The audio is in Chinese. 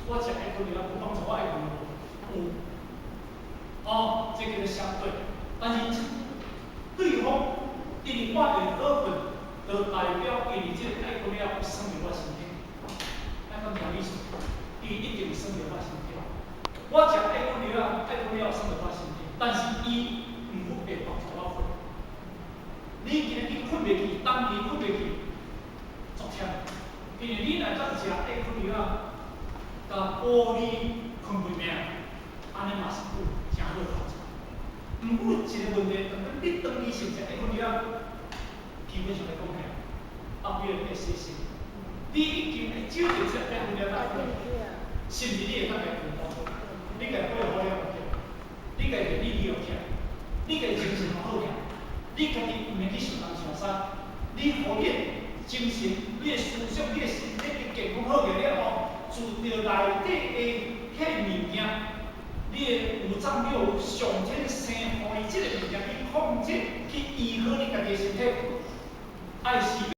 我食爱困了有帮助我爱困有，哦，这叫做相对。但是对方因为我会好困，就代表因为这个爱困了有生入我身体，咱讲听意思，伊一定生入我身体。我食爱困了，爱困了生入我身体，但是伊唔会帮助我困。你今日困袂去，当日困袂去，足忝。因为你若敢食爱困了，甲补你困袂命，安尼嘛是有诚好帮助。毋过一个问题，你当你是食爱困了，基本上来讲起，后壁会死死。你已经会少着食爱困了，甚至你会当家困倒做，你家过好了唔对，你家会理好起来，你家精神好起来，你家己毋免去想东想西，你好变精神，你的思想、你的身体的健康好起来了后，自着内底的迄物件，你的五脏六腑上天生互伊即个物件去控制，去医好你家己的身体，爱是。